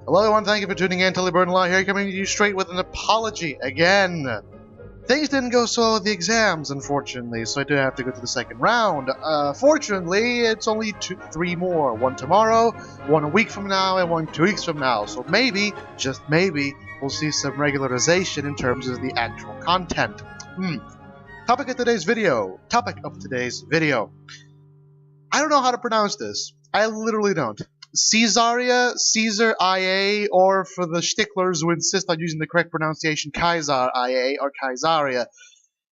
Hello everyone, thank you for tuning in. Tully Law here, coming to you straight with an apology again. Things didn't go so well with the exams, unfortunately, so I did have to go to the second round. Fortunately, it's only three more. One tomorrow, one a week from now, and one 2 weeks from now. So maybe, just maybe, we'll see some regularization in terms of the actual content. Topic of today's video. I don't know how to pronounce this. I literally don't. CaesarIA, or for the sticklers who insist on using the correct pronunciation, CaesarIA or CaesarIA.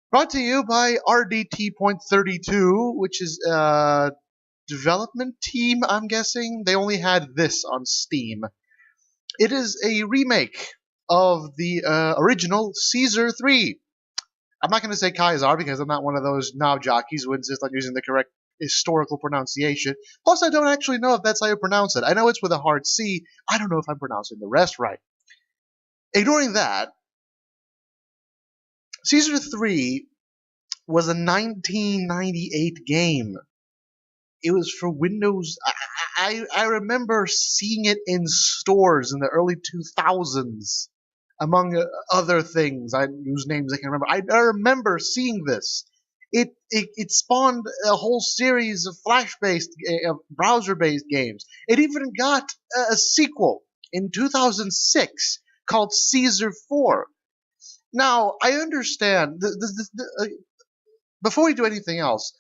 Brought to you by RDT.32, which is a development team, I'm guessing. They only had this on Steam. It is a remake of the original Caesar 3. I'm not going to say Caesar because I'm not one of those knob jockeys who insist on using the correct historical pronunciation. Plus, I don't actually know if that's how you pronounce it. I know it's with a hard C. I don't know if I'm pronouncing the rest right. Ignoring that, Caesar 3 was a 1998 game. It was for Windows. I remember seeing it in stores in the early 2000s, among other things whose names I can remember. I remember seeing this. It spawned a whole series of Flash-based, browser-based games. It even got a sequel in 2006 called Caesar 4. Now, I understand. Before we do anything else,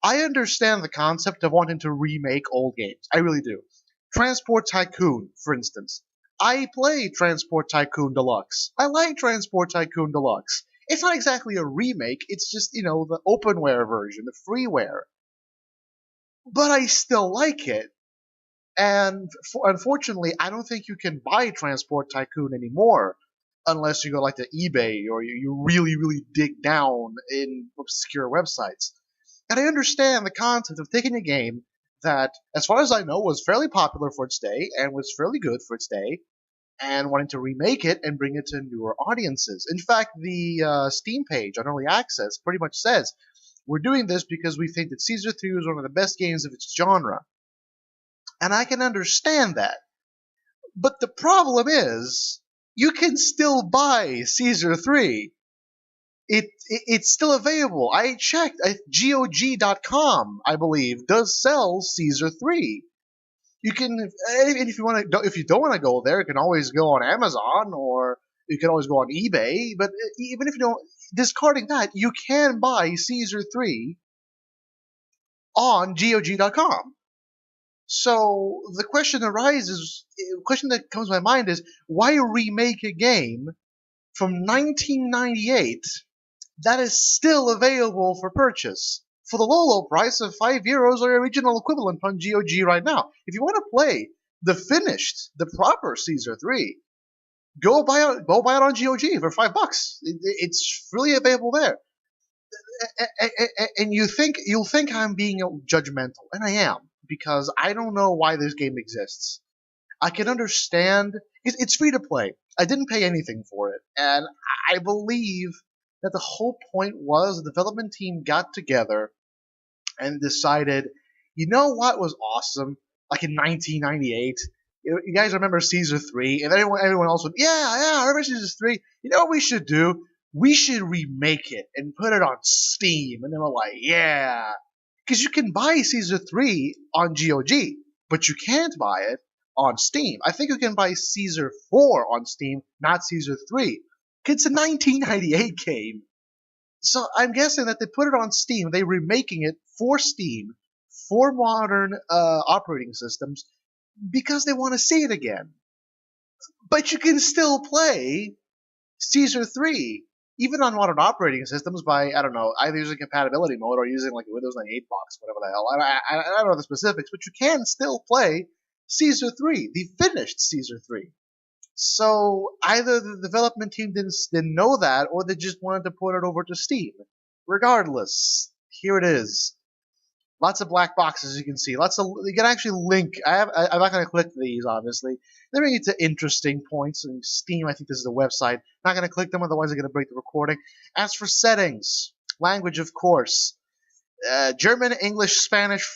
I understand the concept of wanting to remake old games. I really do. Transport Tycoon, for instance. I play Transport Tycoon Deluxe. I like Transport Tycoon Deluxe. It's not exactly a remake, it's just, the openware version, the freeware. But I still like it. And unfortunately, I don't think you can buy Transport Tycoon anymore unless you go like to eBay or you really, really dig down in obscure websites. And I understand the concept of taking a game that, as far as I know, was fairly popular for its day and was fairly good for its day, and wanting to remake it and bring it to newer audiences. In fact, the Steam page on Early Access pretty much says, we're doing this because we think that Caesar 3 was one of the best games of its genre. And I can understand that. But the problem is, you can still buy Caesar 3. It's still available. I checked. GOG.com, I believe, does sell Caesar 3. You can, and if you don't want to go there, you can always go on Amazon or you can always go on eBay. But even if you don't, discarding that, you can buy Caesar 3 on GOG.com. So the question that comes to my mind is, why remake a game from 1998 that is still available for purchase for the low price of €5 or original equivalent on GOG right now? If you want to play the proper Caesar 3, go buy it on GOG for $5. It's freely available there. And you'll think I'm being judgmental, and I am, because I don't know why this game exists. I can understand it's free to play. I didn't pay anything for it, and I believe that the whole point was the development team got together and decided, you know what was awesome? Like in 1998, you guys remember Caesar 3, and everyone else went, yeah, I remember Caesar 3. You know what we should do? We should remake it and put it on Steam. And they were like, yeah. Because you can buy Caesar 3 on GOG, but you can't buy it on Steam. I think you can buy Caesar 4 on Steam, not Caesar 3. It's a 1998 game. So I'm guessing that they put it on Steam. They're remaking it for Steam, for modern operating systems, because they want to see it again. But you can still play Caesar 3, even on modern operating systems by, I don't know, either using compatibility mode or using like a Windows 98 box, whatever the hell. I don't know the specifics, but you can still play Caesar 3, the finished Caesar 3. So either the development team didn't know that, or they just wanted to put it over to Steam. Regardless, here it is. Lots of black boxes you can see. You can actually link. I'm not going to click these, obviously. They bring you to interesting points. In Steam, I think this is a website. Not going to click them, otherwise I'm going to break the recording. As for settings, language, of course. German, English, Spanish,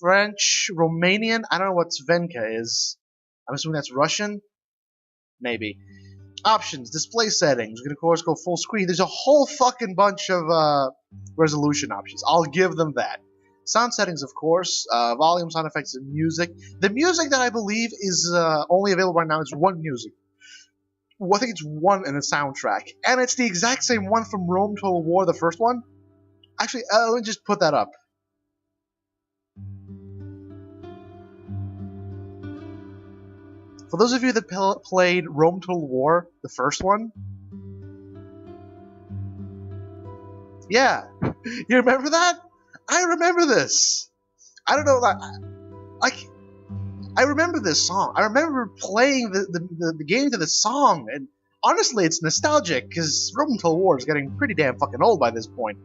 French, Romanian. I don't know what Svenka is. I'm assuming that's Russian. maybe. Options, display settings. We can of course go full screen. There's a whole fucking bunch of resolution options. I'll give them that. Sound settings, of course. Volume, sound effects, and music. The music that I believe is only available right now is one music. Well, I think it's one in the soundtrack, and it's the exact same one from Rome Total War, the first one. Actually, let me just put that up. For those of you that played Rome Total War, the first one, yeah, you remember that? I remember this. I don't know, I remember this song. I remember playing the game to this song, and honestly, it's nostalgic because Rome Total War is getting pretty damn fucking old by this point.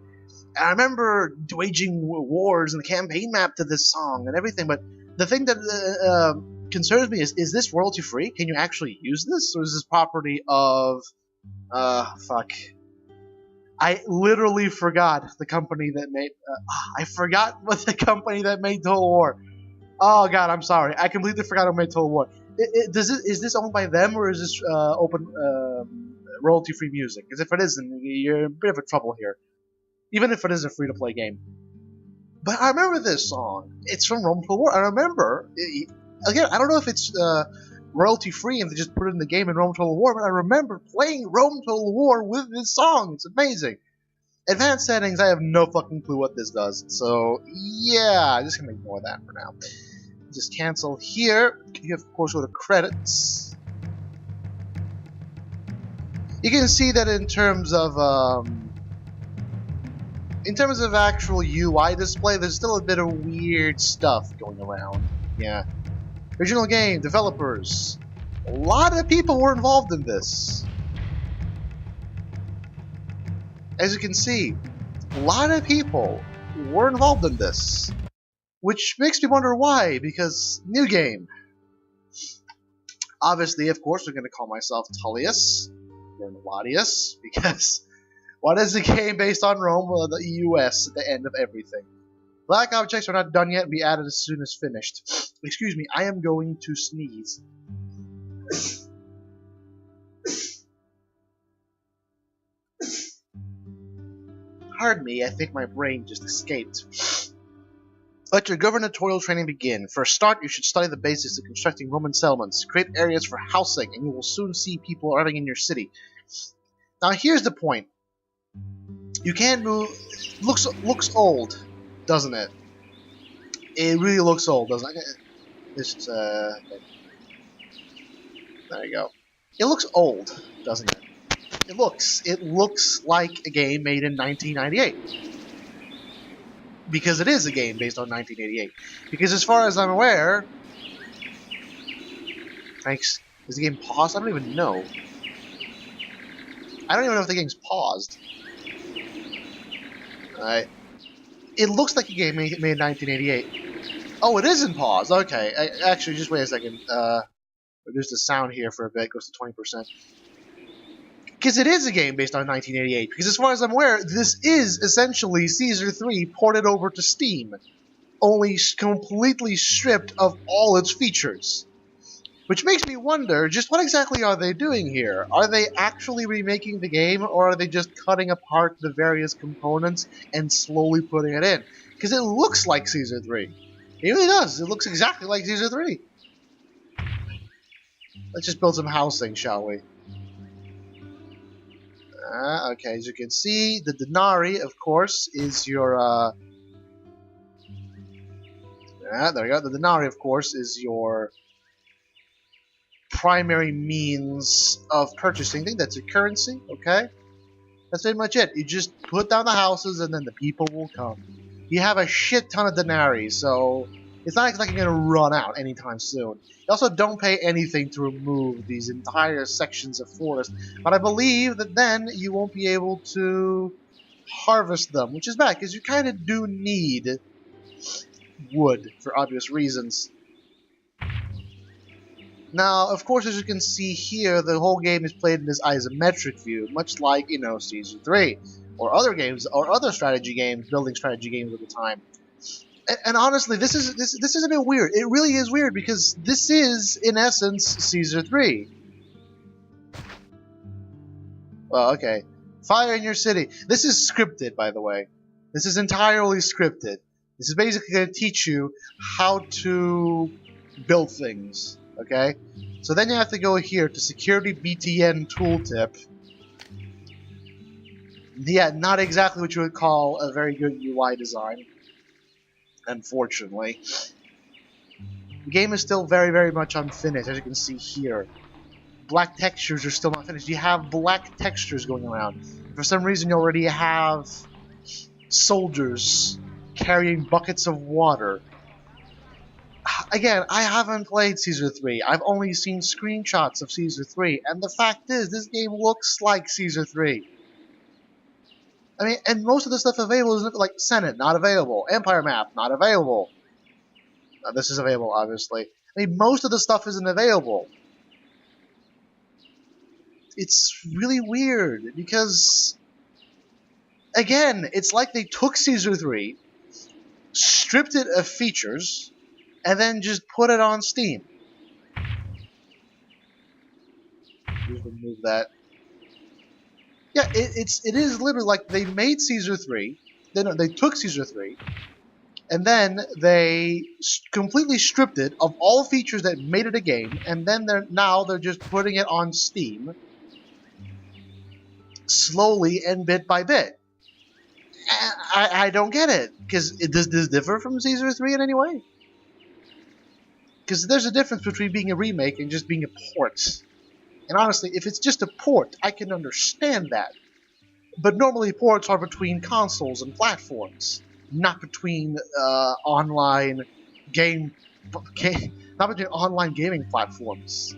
And I remember waging wars and the campaign map to this song and everything, but the thing that concerns me is this royalty free? Can you actually use this? Or is this property of fuck. I literally forgot the company that made I forgot what the company that made Total War. Oh god, I'm sorry. I completely forgot who made Total War. Is this owned by them, or is this open royalty free music? Because if it isn't, you're in a bit of a trouble here. Even if it is a free to play game. But I remember this song. It's from Rome Total War. I remember again, I don't know if it's royalty free and they just put it in the game in Rome Total War, but I remember playing Rome Total War with this song. It's amazing. Advanced settings, I have no fucking clue what this does. So yeah, I'm just gonna ignore that for now. Just cancel here. You of course go to credits. You can see that in terms of actual UI display, there's still a bit of weird stuff going around. Yeah. Original game, developers. A lot of people were involved in this. As you can see, a lot of people were involved in this. Which makes me wonder why, because new game. Obviously, of course, we're going to call myself Tullius, or Melodius, because what is a game based on Rome or the US at the end of everything? Black objects are not done yet and be added as soon as finished. Excuse me, I am going to sneeze. Pardon me, I think my brain just escaped. Let your gubernatorial training begin. For a start, you should study the basics of constructing Roman settlements. Create areas for housing, and you will soon see people arriving in your city. Now here's the point. You can't move... Looks old, doesn't it? It really looks old, doesn't it? Just, there you go. It looks old, doesn't it? It looks like a game made in 1998. Because it is a game based on 1988. Because as far as I'm aware... Thanks. Is the game paused? I don't even know. I don't even know if the game's paused. Alright. It looks like a game made in 1988. Oh, it isn't paused. Okay. Actually, just wait a second. Reduce the sound here for a bit. Goes to 20%. Because it is a game based on 1988. Because as far as I'm aware, this is essentially Caesar 3 ported over to Steam. Only completely stripped of all its features. Which makes me wonder, just what exactly are they doing here? Are they actually remaking the game, or are they just cutting apart the various components and slowly putting it in? Because it looks like Caesar 3. It really does. It looks exactly like Caesar 3. Let's just build some housing, shall we? Okay, as you can see, the denarii, of course, is your... there we go. The denarii, of course, is your primary means of purchasing. I think that's your currency, okay? That's pretty much it. You just put down the houses and then the people will come. You have a shit ton of denarii, so it's not like you're going to run out anytime soon. You also don't pay anything to remove these entire sections of forest, but I believe that then you won't be able to harvest them, which is bad, because you kind of do need wood for obvious reasons. Now, of course, as you can see here, the whole game is played in this isometric view, much like, you know, Caesar 3, or other games, or other strategy games, building strategy games at the time. And honestly, this is a bit weird. It really is weird, because this is, in essence, Caesar 3. Oh, okay. Fire in your city. This is scripted, by the way. This is entirely scripted. This is basically going to teach you how to build things, okay? So then you have to go here to Security BTN Tooltip. Yeah, not exactly what you would call a very good UI design, unfortunately. The game is still very, very much unfinished, as you can see here. Black textures are still not finished. You have black textures going around. For some reason, you already have soldiers carrying buckets of water. Again, I haven't played Caesar 3. I've only seen screenshots of Caesar 3, and the fact is, this game looks like Caesar 3. I mean, and most of the stuff available is like Senate, not available. Empire map, not available. This is available, obviously. I mean, most of the stuff isn't available. It's really weird, because, again, it's like they took Caesar 3, stripped it of features, and then just put it on Steam. Just remove that. Yeah, it is literally like they made Caesar 3, they took Caesar 3, and then they completely stripped it of all features that made it a game, and then they're just putting it on Steam, slowly and bit by bit. I don't get it, because does this differ from Caesar 3 in any way? Because there's a difference between being a remake and just being a port. And honestly, if it's just a port, I can understand that. But normally ports are between consoles and platforms, not between online not between online gaming platforms.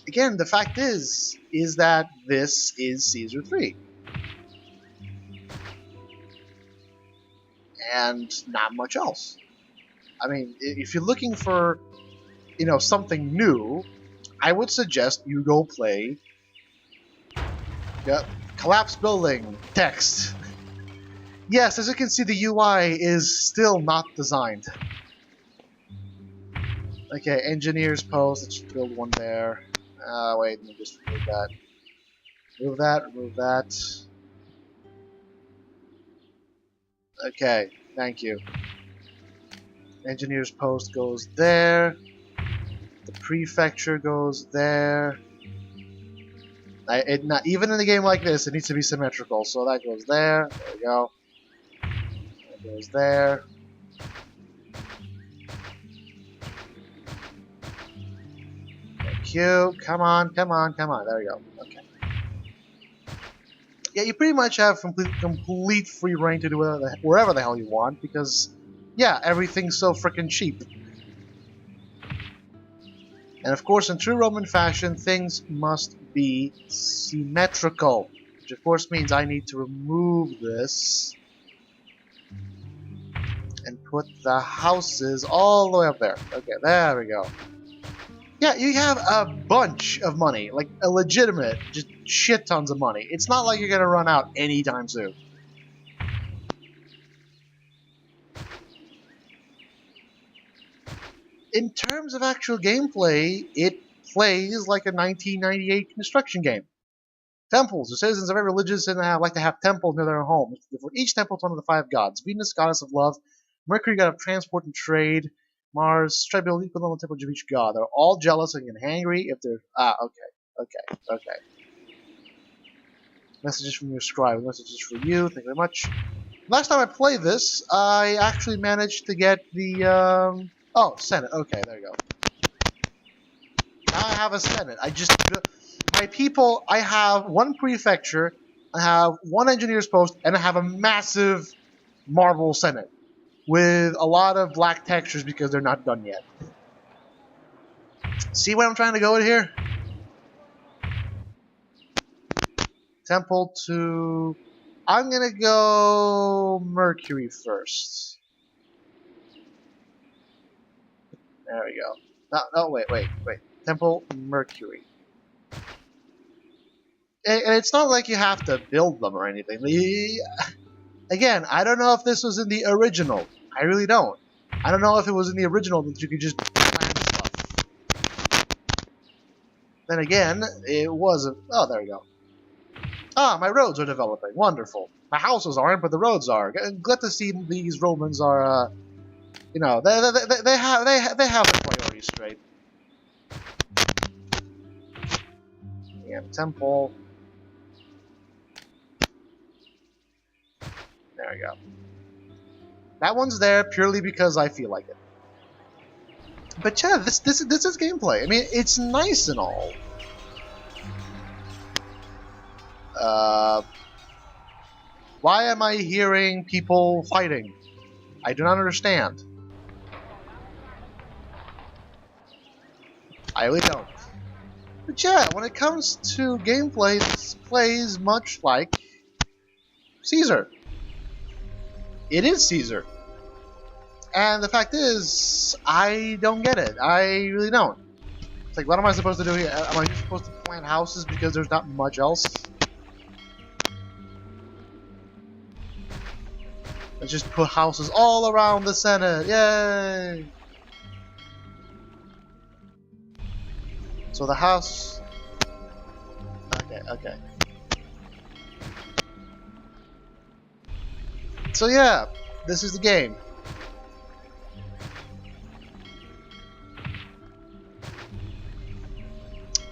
Again, the fact is that this is Caesar 3. And not much else. I mean, if you're looking for, something new, I would suggest you go play Collapse Building Text. Yes, as you can see, the UI is still not designed. Okay, Engineers Post, let's just build one there. Wait, let me just remove that. Remove that. Okay, thank you. Engineers Post goes there. The Prefecture goes there. Even in a game like this, it needs to be symmetrical. So that goes there. There we go. That goes there. Thank you. Come on. There we go. Okay. Yeah, you pretty much have complete free reign to do wherever the hell you want, because, yeah, everything's so freaking cheap. And of course, in true Roman fashion, things must be symmetrical, which of course means I need to remove this and put the houses all the way up there. Okay, there we go. Yeah, you have a bunch of money, like a legitimate, just shit tons of money. It's not like you're gonna run out anytime soon. In terms of actual gameplay, it plays like a 1998 construction game. Temples. The citizens of every religion like to have temples near their homes. For each temple, it's one of the 5 gods. Venus, goddess of love. Mercury, god of transport and trade. Mars, tribal equal on the temple of each god. They're all jealous and get hangry if they're... Okay. Messages from your scribe. Messages for you. Thank you very much. Last time I played this, I actually managed to get the... Oh, Senate. Okay, there you go. Now I have a Senate. My people, I have 1 prefecture, I have 1 engineer's post, and I have a massive marble Senate with a lot of black textures because they're not done yet. See where I'm trying to go with here? Temple to... I'm gonna go Mercury first. There we go. No, wait. Temple Mercury. And it's not like you have to build them or anything. Again, I don't know if this was in the original. I really don't. I don't know if it was in the original that you could just plan stuff. Then again, it wasn't. Oh, there we go. Ah, my roads are developing. Wonderful. My houses aren't, but the roads are. Glad to see these Romans are, you know, they have their priorities straight. And temple. There we go. That one's there purely because I feel like it. But yeah, this is gameplay. I mean, it's nice and all. Why am I hearing people fighting? I do not understand. I really don't. But yeah, when it comes to gameplay, this plays much like Caesar. It is Caesar. And the fact is, I don't get it. I really don't. It's like, what am I supposed to do here? Am I just supposed to plant houses because there's not much else? Let's just put houses all around the Senate. Yay! So the house... Okay. So yeah, this is the game.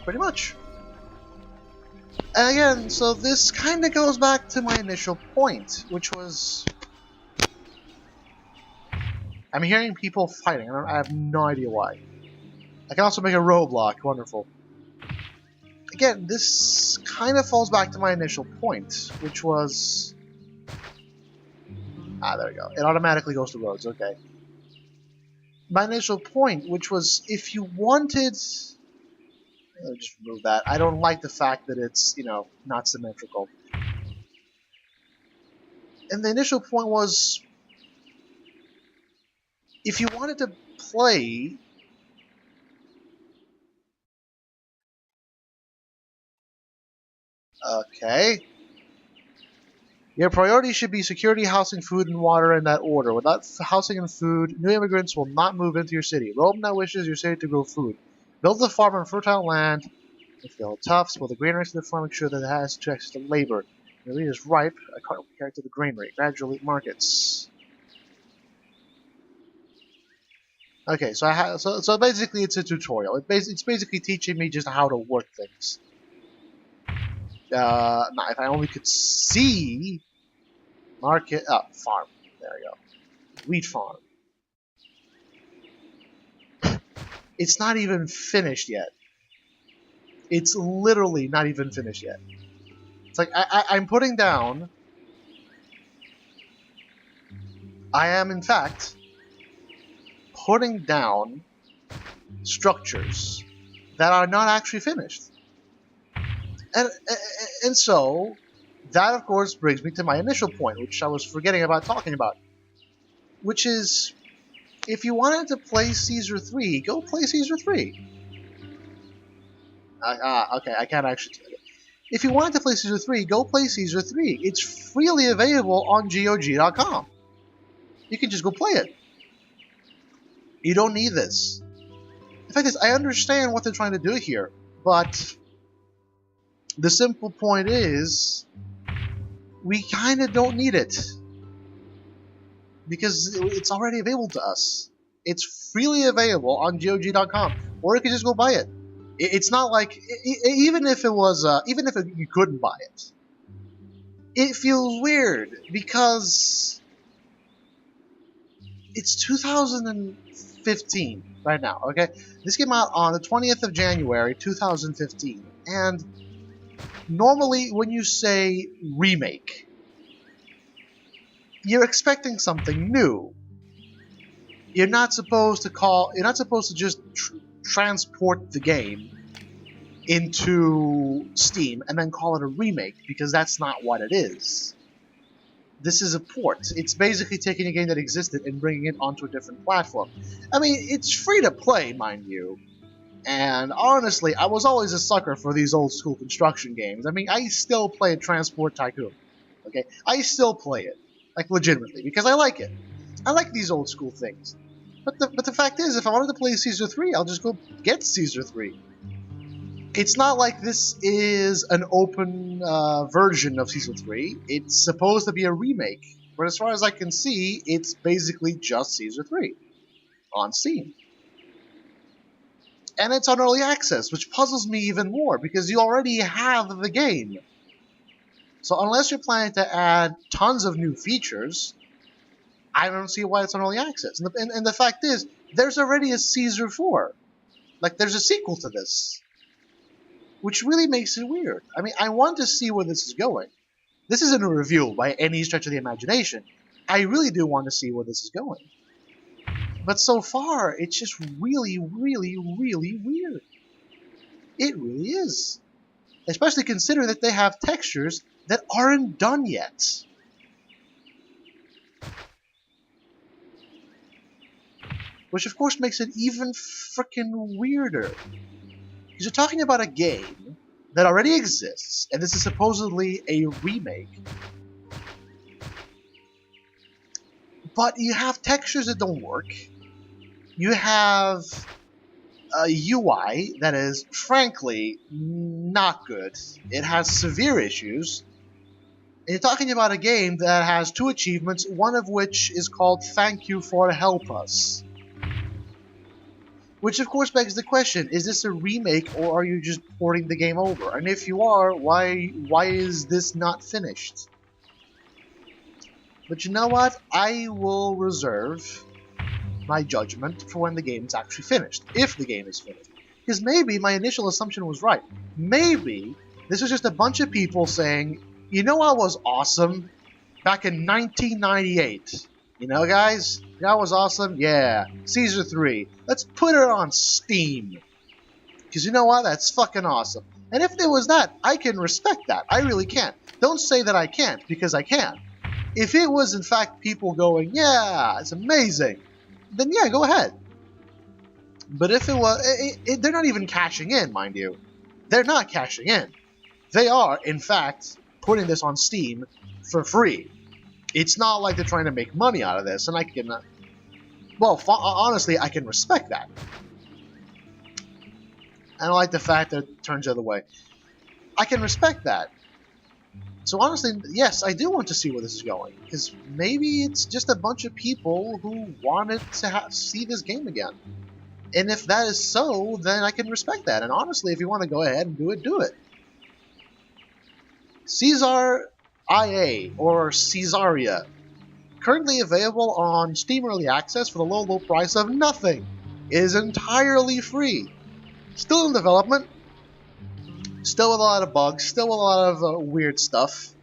Pretty much. And again, so this kind of goes back to my initial point, which was... I'm hearing people fighting, and I have no idea why. I can also make a roadblock. Wonderful. Again, this kind of falls back to my initial point, which was... Ah, there we go. It automatically goes to roads, okay. My initial point, which was, if you wanted... Let me just remove that. I don't like the fact that it's, you know, not symmetrical. And the initial point was... If you wanted to play... Okay. Your priority should be security, housing, food, and water in that order. Without housing and food, new immigrants will not move into your city. Rome now wishes your city to grow food. Build a farm on fertile land. If you're tough, spoil the granary to the farm, make sure that it has access to labor. When the wheat is ripe, a cart will carry it to the granary. Gradually markets. Okay, so basically it's a tutorial. It's basically teaching me just how to work things. Now, if I only could see market farm. There we go. Wheat farm. It's not even finished yet. It's literally not even finished yet. It's like I'm putting down. I am in fact putting down structures that are not actually finished. And so, that of course brings me to my initial point, which I was forgetting about talking about. Which is, if you wanted to play Caesar 3, go play Caesar 3. Okay, I can't actually... If you wanted to play Caesar 3, go play Caesar 3. It's freely available on GOG.com. You can just go play it. You don't need this. In fact, I understand what they're trying to do here, but... The simple point is, we kind of don't need it. Because it's already available to us. It's freely available on GOG.com. Or you can just go buy it. It's not like, even if you couldn't buy it, it feels weird because it's 2015 right now, okay? This came out on the 20th of January, 2015, and normally when you say remake, you're expecting something new. You're not supposed to just transport the game into Steam and then call it a remake, because that's not what it is. This is a port. It's basically taking a game that existed and bringing it onto a different platform. I mean, it's free to play, mind you. And honestly, I was always a sucker for these old school construction games. I mean, I still play Transport Tycoon. Okay? I still play it. Like, legitimately. Because I like it. I like these old school things. But the fact is, if I wanted to play Caesar 3, I'll just go get Caesar 3. It's not like this is an open version of Caesar 3. It's supposed to be a remake. But as far as I can see, it's basically just Caesar 3 on Steam. And it's on early access, which puzzles me even more because you already have the game. So unless you're planning to add tons of new features, I don't see why it's on early access. And the fact is, there's already a Caesar 4. Like, there's a sequel to this. Which really makes it weird. I mean, I want to see where this is going. This isn't a review by any stretch of the imagination. I really do want to see where this is going. But so far, it's just really, really, really weird. It really is. Especially considering that they have textures that aren't done yet. Which of course makes it even freaking weirder. Because you're talking about a game that already exists, and this is supposedly a remake. But you have textures that don't work. You have a UI that is, frankly, not good. It has severe issues. And you're talking about a game that has 2 achievements, one of which is called Thank You for Help Us. Which of course begs the question, is this a remake or are you just porting the game over? And if you are, why is this not finished? But you know what? I will reserve my judgment for when the game is actually finished, if the game is finished. Because maybe my initial assumption was right. Maybe this was just a bunch of people saying, you know what was awesome? Back in 1998. You know, guys? That was awesome? Yeah. Caesar 3. Let's put it on Steam. Because you know what? That's fucking awesome. And if there was that, I can respect that. I really can. Don't say that I can't, because I can. If it was, in fact, people going, yeah, it's amazing, then yeah, go ahead. But if it was... they're not even cashing in, mind you. They're not cashing in. They are, in fact, putting this on Steam for free. It's not like they're trying to make money out of this, and I can... well, honestly, I can respect that. I don't like the fact that it turns the other way. I can respect that. So honestly, yes, I do want to see where this is going. Because maybe it's just a bunch of people who wanted to see this game again. And if that is so, then I can respect that. And honestly, if you want to go ahead and do it, do it. CaesarIA, or CaesarIA. Currently available on Steam Early Access for the low price of nothing. It is entirely free. Still in development. Still with a lot of bugs. Still with a lot of weird stuff.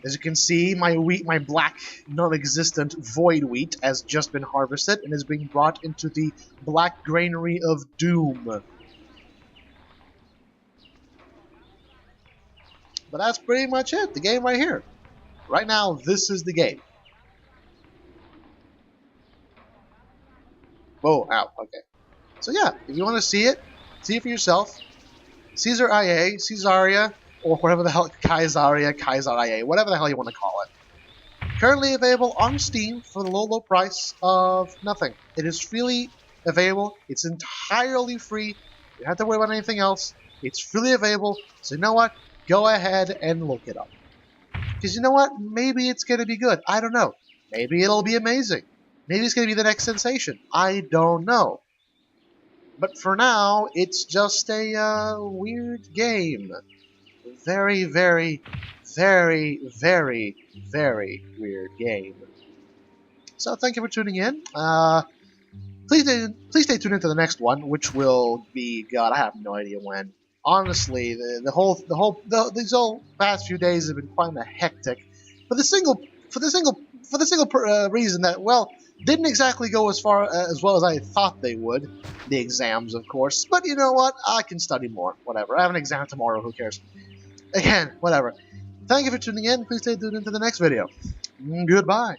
As you can see, my black, non-existent void wheat has just been harvested and is being brought into the black granary of doom. But that's pretty much it. The game right here. Right now, this is the game. Whoa, ow, okay. So yeah, if you want to see it for yourself. CaesarIA, CaesarIA, or whatever the hell, CaesarIA, whatever the hell you want to call it. Currently available on Steam for the low price of nothing. It is freely available. It's entirely free. You don't have to worry about anything else. It's freely available. So you know what? Go ahead and look it up. Because you know what? Maybe it's going to be good. I don't know. Maybe it'll be amazing. Maybe it's going to be the next sensation. I don't know. But for now, it's just a weird game. Very, very, very, very, very weird game. So thank you for tuning in. Please stay tuned into the next one, which will be, God, I have no idea when. Honestly, these whole past few days have been quite hectic, for the single reason that, well, didn't exactly go as well as I thought they would. The exams, of course, but you know what? I can study more. Whatever. I have an exam tomorrow. Who cares? Again, whatever. Thank you for tuning in. Please stay tuned into the next video. Goodbye.